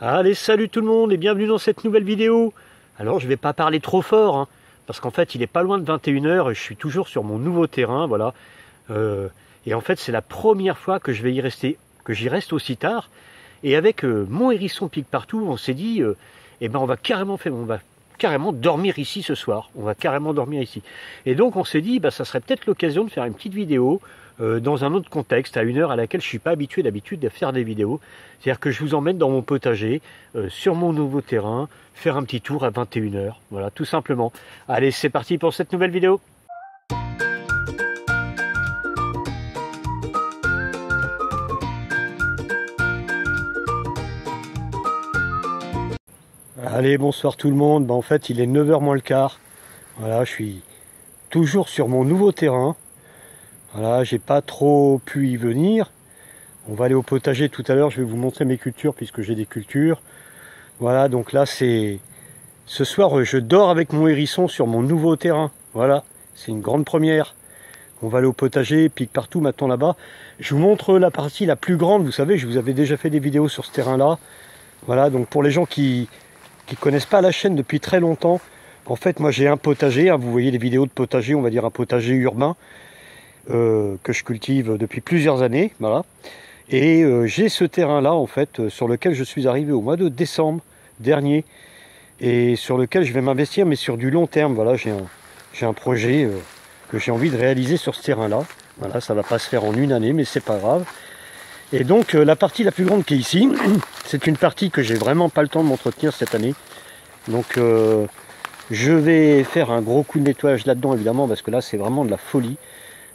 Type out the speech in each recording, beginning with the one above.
Allez, salut tout le monde et bienvenue dans cette nouvelle vidéo. Alors je vais pas parler trop fort, hein, parce qu'en fait il est pas loin de 21 h et je suis toujours sur mon nouveau terrain, voilà. Et en fait c'est la première fois que je vais y rester, que j'y reste aussi tard. Et avec mon hérisson pique partout, on s'est dit, eh ben on va carrément dormir ici ce soir. On va carrément dormir ici. Et donc on s'est dit, bah ça serait peut-être l'occasion de faire une petite vidéo dans un autre contexte, à une heure à laquelle je suis pas habitué d'habitude de faire des vidéos. C'est-à-dire que je vous emmène dans mon potager, sur mon nouveau terrain, faire un petit tour à 21 h. Voilà, tout simplement. Allez, c'est parti pour cette nouvelle vidéo. Allez, bonsoir tout le monde. En fait, il est 9 h moins le quart. Voilà, je suis toujours sur mon nouveau terrain. Voilà, j'ai pas trop pu y venir. On va aller au potager tout à l'heure, je vais vous montrer mes cultures puisque j'ai des cultures. Voilà, donc là c'est... Ce soir, je dors avec mon hérisson sur mon nouveau terrain. Voilà, c'est une grande première. On va aller au potager, pique partout maintenant là-bas. Je vous montre la partie la plus grande, vous savez, je vous avais déjà fait des vidéos sur ce terrain-là. Voilà, donc pour les gens qui connaissent pas la chaîne depuis très longtemps, en fait, moi j'ai un potager, hein, vous voyez les vidéos de potager, on va dire un potager urbain, que je cultive depuis plusieurs années, voilà. Et j'ai ce terrain-là, en fait, sur lequel je suis arrivé au mois de décembre dernier, et sur lequel je vais m'investir, mais sur du long terme. Voilà, j'ai un projet que j'ai envie de réaliser sur ce terrain-là. Voilà, ça va pas se faire en une année, mais c'est pas grave. Et donc, la partie la plus grande qui est ici, c'est une partie que j'ai vraiment pas le temps de m'entretenir cette année. Donc, je vais faire un gros coup de nettoyage là-dedans, évidemment, parce que là, c'est vraiment de la folie.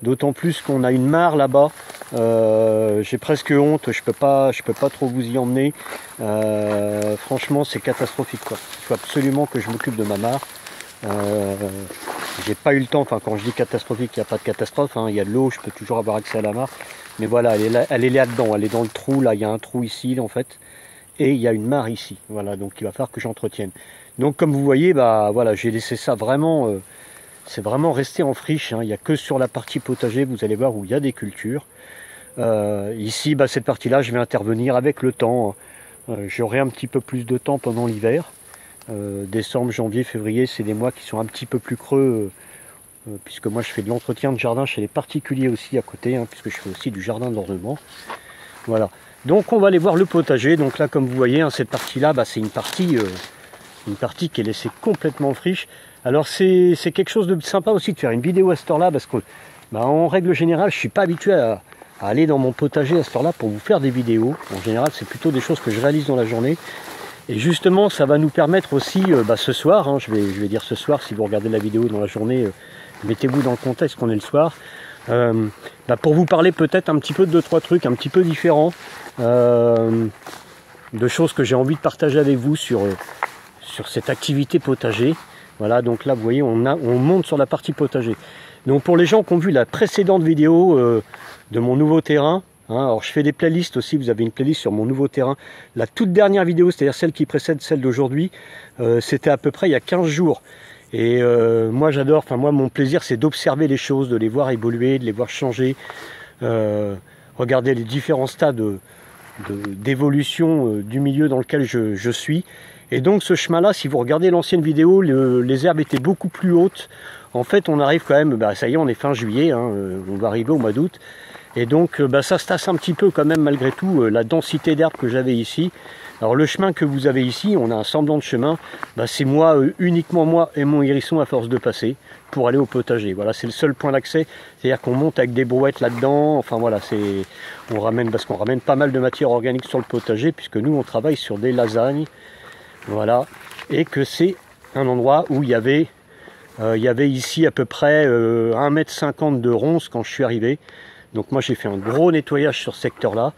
D'autant plus qu'on a une mare là-bas. J'ai presque honte, je peux pas trop vous y emmener. Franchement, c'est catastrophique, quoi. Il faut absolument que je m'occupe de ma mare. J'ai pas eu le temps, enfin quand je dis catastrophique, il n'y a pas de catastrophe, hein. Il y a de l'eau, je peux toujours avoir accès à la mare. Mais voilà, elle est là-dedans, elle est dans le trou, là, il y a un trou ici en fait. Et il y a une mare ici. Voilà, donc il va falloir que j'entretienne. Donc comme vous voyez, bah voilà, j'ai laissé ça vraiment. C'est vraiment resté en friche, hein. Il n'y a que sur la partie potager, vous allez voir, où il y a des cultures. Ici, bah, cette partie-là, je vais intervenir avec le temps. J'aurai un petit peu plus de temps pendant l'hiver. Décembre, janvier, février, c'est des mois qui sont un petit peu plus creux, puisque moi je fais de l'entretien de jardin chez les particuliers aussi à côté, hein, puisque je fais aussi du jardin d'ornement. Voilà. Donc on va aller voir le potager. Donc là, comme vous voyez, hein, cette partie-là, bah, c'est une partie qui est laissée complètement en friche. Alors c'est quelque chose de sympa aussi de faire une vidéo à cette heure-là, parce que bah, en règle générale, je suis pas habitué à aller dans mon potager à cette heure-là pour vous faire des vidéos. En général, c'est plutôt des choses que je réalise dans la journée. Et justement, ça va nous permettre aussi, bah, ce soir, hein, je vais dire ce soir, si vous regardez la vidéo dans la journée, mettez-vous dans le contexte qu'on est le soir, bah, pour vous parler peut-être un petit peu de 2-3 trucs un petit peu différents, de choses que j'ai envie de partager avec vous sur cette activité potager. Voilà, donc là vous voyez, on monte sur la partie potager. Donc pour les gens qui ont vu la précédente vidéo de mon nouveau terrain, hein, alors je fais des playlists aussi, vous avez une playlist sur mon nouveau terrain. La toute dernière vidéo, c'est-à-dire celle qui précède celle d'aujourd'hui, c'était à peu près il y a 15 jours. Et moi j'adore, enfin moi mon plaisir c'est d'observer les choses, de les voir évoluer, de les voir changer, regarder les différents stades d'évolution du milieu dans lequel je suis. Et donc ce chemin-là, si vous regardez l'ancienne vidéo, les herbes étaient beaucoup plus hautes. En fait, on arrive quand même, bah, ça y est, on est fin juillet, hein, on va arriver au mois d'août. Et donc bah, ça se tasse un petit peu quand même malgré tout, la densité d'herbes que j'avais ici. Alors le chemin que vous avez ici, on a un semblant de chemin, bah, c'est moi, uniquement moi et mon hérisson à force de passer pour aller au potager. Voilà, c'est le seul point d'accès, c'est-à-dire qu'on monte avec des brouettes là-dedans, enfin voilà, on ramène, parce qu'on ramène pas mal de matière organique sur le potager, puisque nous on travaille sur des lasagnes. Voilà, et que c'est un endroit où il y avait ici à peu près 1,50 m de ronces quand je suis arrivé. Donc moi j'ai fait un gros nettoyage sur ce secteur-là.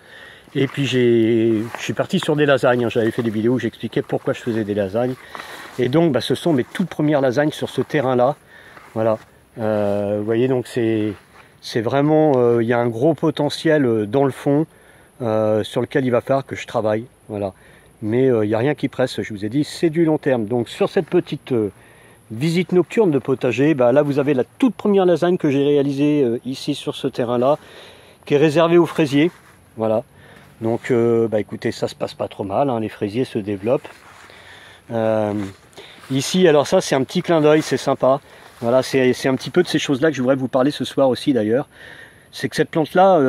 Et puis je suis parti sur des lasagnes, hein. J'avais fait des vidéos où j'expliquais pourquoi je faisais des lasagnes. Et donc bah, ce sont mes toutes premières lasagnes sur ce terrain-là. Voilà, vous voyez, donc c'est vraiment, il y a un gros potentiel dans le fond sur lequel il va falloir que je travaille. Voilà. Mais il n'y a rien qui presse, je vous ai dit, c'est du long terme. Donc sur cette petite visite nocturne de potager, bah, là vous avez la toute première lasagne que j'ai réalisée ici sur ce terrain-là, qui est réservée aux fraisiers. Voilà. Donc bah écoutez, ça se passe pas trop mal, hein, les fraisiers se développent. Ici, alors ça c'est un petit clin d'œil, c'est sympa. Voilà, c'est un petit peu de ces choses-là que je voudrais vous parler ce soir aussi d'ailleurs. C'est que cette plante-là,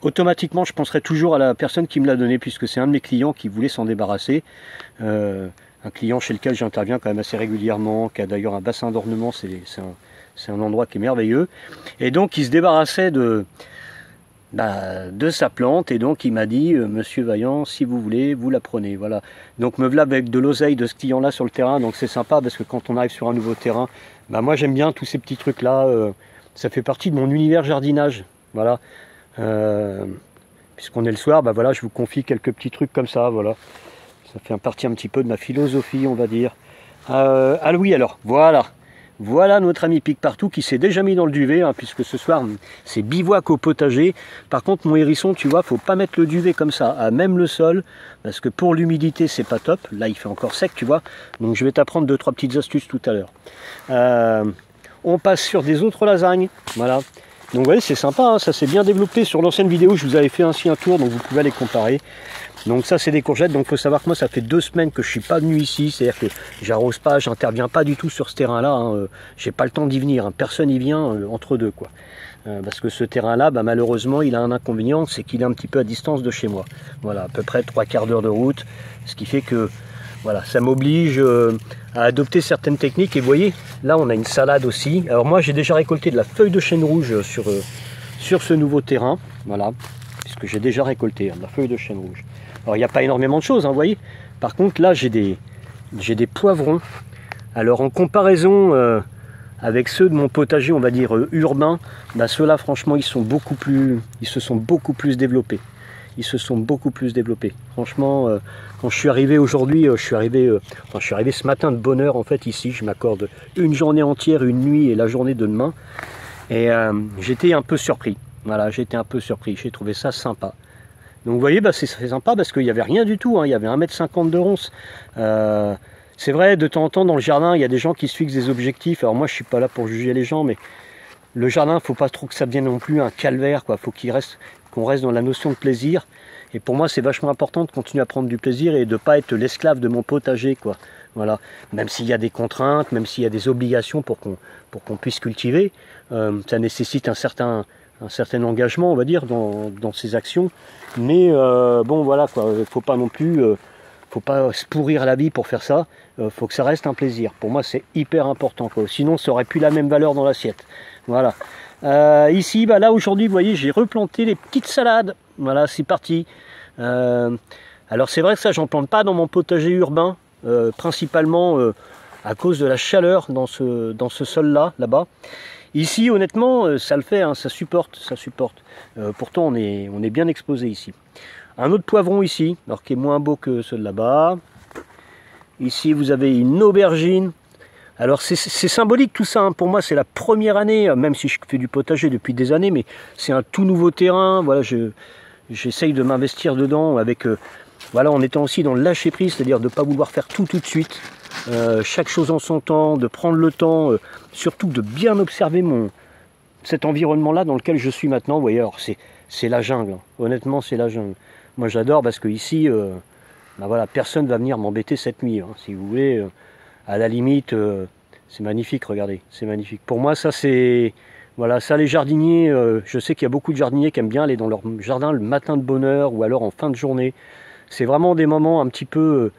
automatiquement, je penserai toujours à la personne qui me l'a donnée, puisque c'est un de mes clients qui voulait s'en débarrasser. Un client chez lequel j'interviens quand même assez régulièrement, qui a d'ailleurs un bassin d'ornement, c'est un endroit qui est merveilleux. Et donc, il se débarrassait de sa plante, et donc il m'a dit Monsieur Vaillant, si vous voulez, vous la prenez. Voilà. Donc me voilà avec de l'oseille de ce client-là sur le terrain, donc c'est sympa parce que quand on arrive sur un nouveau terrain, moi j'aime bien tous ces petits trucs-là, ça fait partie de mon univers jardinage. Voilà. Puisqu'on est le soir, voilà, je vous confie quelques petits trucs comme ça, voilà. Ça fait partie un petit peu de ma philosophie, on va dire. Ah oui, alors, voilà. Voilà notre ami Pique-Partout qui s'est déjà mis dans le duvet, hein, puisque ce soir c'est bivouac au potager. Par contre mon hérisson, tu vois, faut pas mettre le duvet comme ça, à même le sol, parce que pour l'humidité c'est pas top. Là il fait encore sec, tu vois. Donc je vais t'apprendre 2-3 petites astuces tout à l'heure. On passe sur des autres lasagnes, voilà. Donc vous voyez, c'est sympa, hein, ça s'est bien développé. Sur l'ancienne vidéo, je vous avais fait ainsi un tour, donc vous pouvez aller comparer. Donc ça c'est des courgettes, donc il faut savoir que moi ça fait 2 semaines que je suis pas venu ici, c'est-à-dire que j'arrose pas, j'interviens pas du tout sur ce terrain-là, hein, j'ai pas le temps d'y venir, hein, personne y vient entre deux, quoi. Parce que ce terrain-là, malheureusement, il a un inconvénient, c'est qu'il est un petit peu à distance de chez moi. Voilà, à peu près 3/4 d'heure de route, ce qui fait que voilà, ça m'oblige à adopter certaines techniques. Et vous voyez, là on a une salade aussi. Alors moi j'ai déjà récolté de la feuille de chêne rouge sur ce nouveau terrain, voilà, puisque j'ai déjà récolté de la feuille de chêne rouge. Alors il n'y a pas énormément de choses, hein, vous voyez. Par contre là j'ai des poivrons. Alors en comparaison avec ceux de mon potager, on va dire urbain, ceux-là franchement ils se sont beaucoup plus développés. Ils se sont beaucoup plus développés. Franchement, quand je suis arrivé aujourd'hui, je suis arrivé ce matin de bonne heure en fait ici. Je m'accorde une journée entière, une nuit et la journée de demain. Et j'étais un peu surpris. Voilà, j'étais un peu surpris. J'ai trouvé ça sympa. Donc vous voyez, c'est sympa parce qu'il n'y avait rien du tout, hein. Il y avait 1,50 m de ronce. C'est vrai, de temps en temps dans le jardin, il y a des gens qui se fixent des objectifs. Alors moi, je suis pas là pour juger les gens, mais le jardin, il ne faut pas trop que ça devienne non plus un calvaire, quoi. Faut qu'on reste dans la notion de plaisir. Et pour moi, c'est vachement important de continuer à prendre du plaisir et de ne pas être l'esclave de mon potager, quoi. Voilà. Même s'il y a des contraintes, même s'il y a des obligations pour qu'on puisse cultiver, ça nécessite un certain engagement, on va dire, dans ces actions. Mais bon, voilà, quoi. Faut pas non plus, faut pas se pourrir la vie pour faire ça. Faut que ça reste un plaisir. Pour moi, c'est hyper important, quoi. Sinon, ça aurait plus la même valeur dans l'assiette. Voilà. Ici, là aujourd'hui, vous voyez, j'ai replanté les petites salades. Voilà, c'est parti. Alors c'est vrai que ça, j'en plante pas dans mon potager urbain, principalement à cause de la chaleur dans ce sol-là, là-bas. Ici, honnêtement, ça le fait, hein, ça supporte. Pourtant, on est bien exposé ici. Un autre poivron ici, alors qui est moins beau que ceux de là-bas. Ici, vous avez une aubergine. Alors c'est symbolique tout ça, hein. Pour moi c'est la première année, même si je fais du potager depuis des années, mais c'est un tout nouveau terrain. Voilà, j'essaye de m'investir dedans avec, voilà, en étant aussi dans le lâcher prise, c'est-à-dire de ne pas vouloir faire tout de suite, chaque chose en son temps, de prendre le temps, surtout de bien observer cet environnement-là dans lequel je suis maintenant. Vous voyez, alors c'est la jungle, hein. Honnêtement c'est la jungle. Moi j'adore parce que ici, voilà, personne ne va venir m'embêter cette nuit, hein, si vous voulez. À la limite, c'est magnifique, regardez, c'est magnifique. Pour moi, ça c'est... Voilà, ça les jardiniers, je sais qu'il y a beaucoup de jardiniers qui aiment bien aller dans leur jardin le matin de bonne heure ou alors en fin de journée. C'est vraiment des moments un petit peu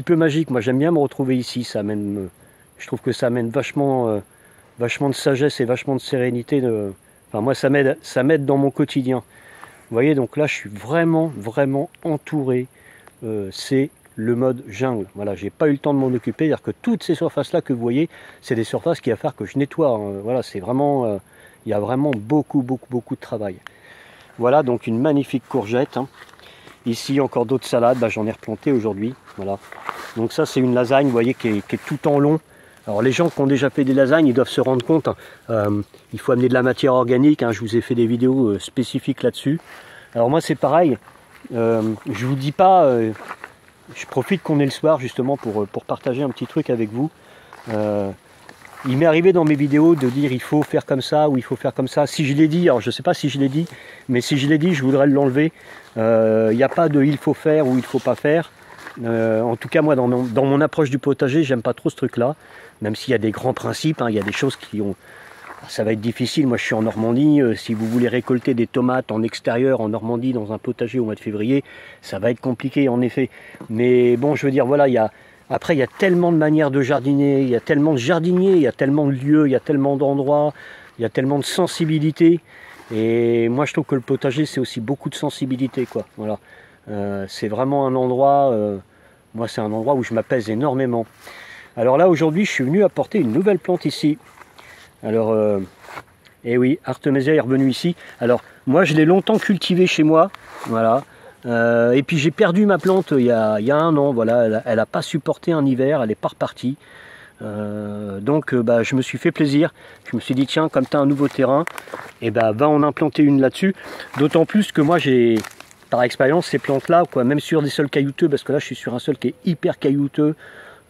magiques. Moi, j'aime bien me retrouver ici. Ça amène, je trouve que ça amène vachement de sagesse et vachement de sérénité. Enfin, moi, ça m'aide dans mon quotidien. Vous voyez, donc là, je suis vraiment entouré. C'est le mode jungle. Voilà, j'ai pas eu le temps de m'en occuper, c'est-à-dire que toutes ces surfaces-là que vous voyez, c'est des surfaces qu'il va falloir que je nettoie, hein. Voilà, c'est vraiment, il y a vraiment beaucoup de travail. Voilà, donc une magnifique courgette, hein. Ici, encore d'autres salades, j'en ai replanté aujourd'hui, voilà. Donc ça, c'est une lasagne, vous voyez, qui est tout en long. Alors les gens qui ont déjà fait des lasagnes, ils doivent se rendre compte, hein, il faut amener de la matière organique, hein, je vous ai fait des vidéos spécifiques là-dessus. Alors moi, c'est pareil, je vous dis pas... je profite qu'on est le soir justement pour partager un petit truc avec vous. il m'est arrivé dans mes vidéos de dire il faut faire comme ça ou il faut faire comme ça. Si je l'ai dit, alors je ne sais pas si je l'ai dit, mais si je l'ai dit, je voudrais l'enlever. Il n'y a pas de il faut faire ou il ne faut pas faire. En tout cas, moi, dans mon approche du potager, j'aime pas trop ce truc-là. Même s'il y a des grands principes, hein, il y a des choses qui ont... Ça va être difficile. Moi, je suis en Normandie. Si vous voulez récolter des tomates en extérieur, en Normandie, dans un potager au mois de février, ça va être compliqué, en effet. Mais bon, je veux dire, voilà, après, il y a tellement de manières de jardiner, il y a tellement de jardiniers, il y a tellement de lieux, il y a tellement d'endroits, il y a tellement de sensibilité. Et moi, je trouve que le potager, c'est aussi beaucoup de sensibilité, quoi. Voilà. C'est vraiment un endroit, moi, c'est un endroit où je m'apaise énormément. Alors là, aujourd'hui, je suis venu apporter une nouvelle plante ici. Alors, eh oui, Artemisia est revenu ici. Alors, moi, je l'ai longtemps cultivé chez moi, voilà. Et puis, j'ai perdu ma plante il y a 1 an, voilà. Elle n'a pas supporté un hiver, elle n'est pas repartie. Donc, bah, je me suis fait plaisir. Je me suis dit, tiens, comme tu as un nouveau terrain, et bah, va en implanter une là-dessus. D'autant plus que moi, j'ai, par expérience, ces plantes-là, quoi, même sur des sols caillouteux, parce que là, je suis sur un sol qui est hyper caillouteux.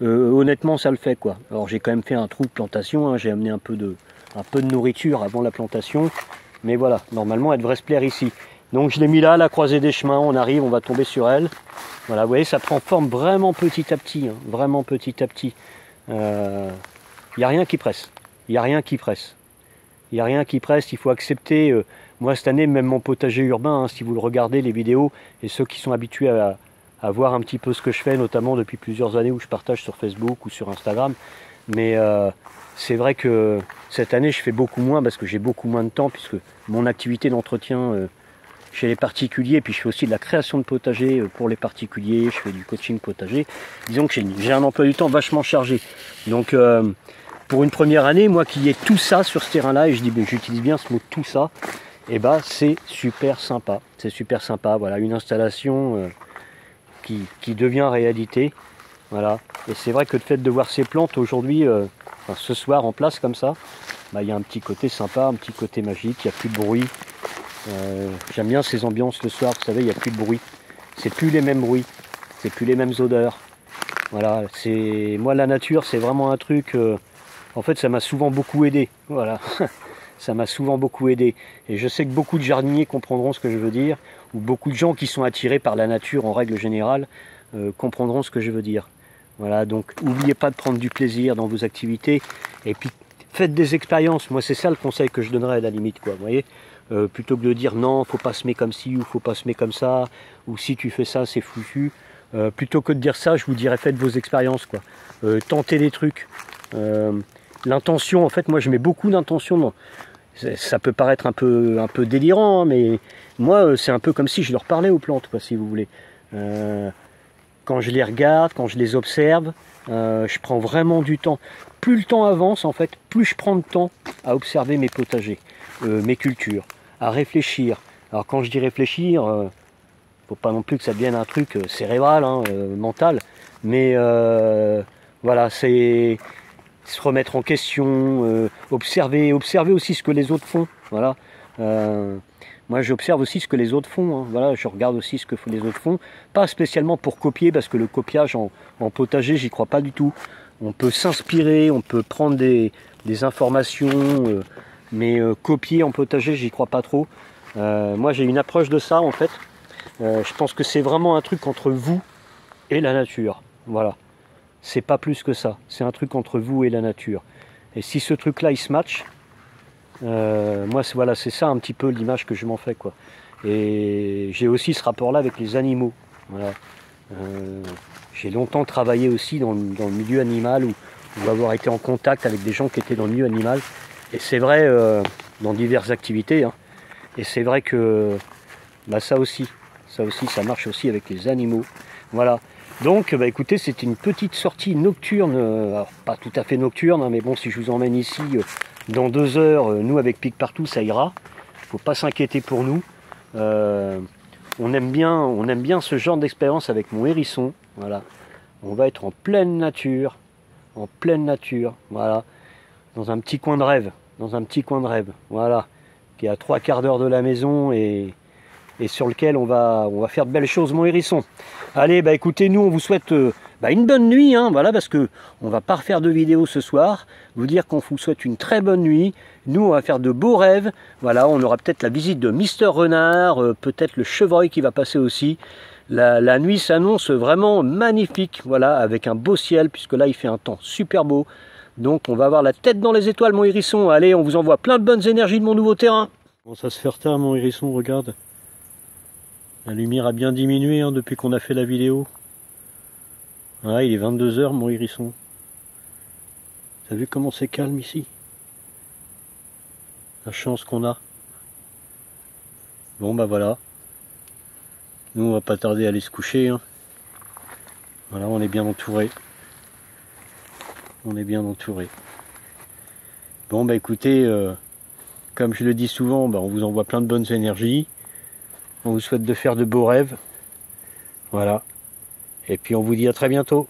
Honnêtement, ça le fait, quoi. Alors, j'ai quand même fait un trou de plantation, hein, j'ai amené un peu de nourriture avant la plantation, mais voilà, normalement, elle devrait se plaire ici. Donc, je l'ai mis là, à la croisée des chemins, on arrive, on va tomber sur elle. Voilà, vous voyez, ça prend forme vraiment petit à petit, hein, vraiment petit à petit. Il n'y a rien qui presse, il n'y a rien qui presse. Il n'y a rien qui presse, il faut accepter. Moi, cette année, même mon potager urbain, hein, si vous le regardez, les vidéos, et ceux qui sont habitués à voir un petit peu ce que je fais, notamment depuis plusieurs années où je partage sur Facebook ou sur Instagram. Mais c'est vrai que cette année, je fais beaucoup moins parce que j'ai beaucoup moins de temps, puisque mon activité d'entretien chez les particuliers, puis je fais aussi de la création de potager pour les particuliers, je fais du coaching potager. Disons que j'ai un emploi du temps vachement chargé. Donc, pour une première année, moi qui ai tout ça sur ce terrain-là, et je dis, ben, j'utilise bien ce mot tout ça, et bah c'est super sympa. C'est super sympa, voilà, une installation qui devient réalité. Voilà. Et c'est vrai que le fait de voir ces plantes aujourd'hui, enfin, ce soir en place comme ça, bah, il y a un petit côté sympa, un petit côté magique, il n'y a plus de bruit. J'aime bien ces ambiances le soir, vous savez, il n'y a plus de bruit. C'est plus les mêmes bruits, c'est plus les mêmes odeurs. Voilà, c'est moi la nature, c'est vraiment un truc. En fait, ça m'a souvent beaucoup aidé. Voilà, ça m'a souvent beaucoup aidé. Et je sais que beaucoup de jardiniers comprendront ce que je veux dire, ou beaucoup de gens qui sont attirés par la nature en règle générale comprendront ce que je veux dire. Voilà, donc n'oubliez pas de prendre du plaisir dans vos activités, et puis faites des expériences. Moi, c'est ça le conseil que je donnerais à la limite, quoi. Vous voyez, plutôt que de dire non, faut pas semer comme ci ou faut pas semer comme ça, ou si tu fais ça, c'est foutu. Plutôt que de dire ça, je vous dirais faites vos expériences, quoi. Tentez des trucs. L'intention, en fait, moi, je mets beaucoup d'intention dans. Ça peut paraître un peu délirant, hein, mais moi, c'est un peu comme si je leur parlais aux plantes, quoi, si vous voulez. Quand je les regarde, quand je les observe, je prends vraiment du temps. Plus le temps avance, en fait, plus je prends de temps à observer mes potagers, mes cultures, à réfléchir. Alors quand je dis réfléchir, faut pas non plus que ça devienne un truc cérébral, hein, mental, mais voilà, c'est se remettre en question, observer aussi ce que les autres font. Voilà. Moi, j'observe aussi ce que les autres font. Hein. Voilà, je regarde aussi ce que les autres font. Pas spécialement pour copier, parce que le copiage en potager, j'y crois pas du tout. On peut s'inspirer, on peut prendre des informations, mais copier en potager, j'y crois pas trop. Moi, j'ai une approche de ça, en fait. Je pense que c'est vraiment un truc entre vous et la nature. Voilà. C'est pas plus que ça. C'est un truc entre vous et la nature. Et si ce truc-là, il se match, moi, voilà, c'est ça un petit peu l'image que je m'en fais, quoi. Et j'ai aussi ce rapport-là avec les animaux. Voilà. J'ai longtemps travaillé aussi dans le milieu animal, ou avoir été en contact avec des gens qui étaient dans le milieu animal. Et c'est vrai, dans diverses activités. Hein. Et c'est vrai que bah, ça aussi, ça marche aussi avec les animaux. Voilà. Donc, bah, écoutez, c'était une petite sortie nocturne, alors, pas tout à fait nocturne, hein, mais bon, si je vous emmène ici dans 2 heures, nous avec Pique Partout, ça ira. Il ne faut pas s'inquiéter pour nous. On aime bien ce genre d'expérience avec mon hérisson. Voilà. On va être en pleine nature, voilà, dans un petit coin de rêve, voilà, qui est à 3/4 d'heure de la maison et sur lequel on va faire de belles choses, mon hérisson. Allez, bah écoutez, nous on vous souhaite une bonne nuit, hein, voilà, parce que on va pas refaire de vidéo ce soir. Vous dire qu'on vous souhaite une très bonne nuit. Nous, on va faire de beaux rêves. Voilà, on aura peut-être la visite de Mister Renard, peut-être le chevreuil qui va passer aussi. La nuit s'annonce vraiment magnifique, voilà, avec un beau ciel, puisque là, il fait un temps super beau. Donc, on va avoir la tête dans les étoiles, mon hérisson. Allez, on vous envoie plein de bonnes énergies de mon nouveau terrain. Bon, ça se fait tard, mon hérisson, regarde. La lumière a bien diminué hein, depuis qu'on a fait la vidéo. Ah, il est 22 h, mon hérisson. T'as vu comment c'est calme ici? La chance qu'on a. Bon, bah voilà. Nous, on va pas tarder à aller se coucher. Hein. Voilà, on est bien entouré. On est bien entouré. Bon, bah écoutez, comme je le dis souvent, bah, on vous envoie plein de bonnes énergies. On vous souhaite de faire de beaux rêves. Voilà. Et puis on vous dit à très bientôt.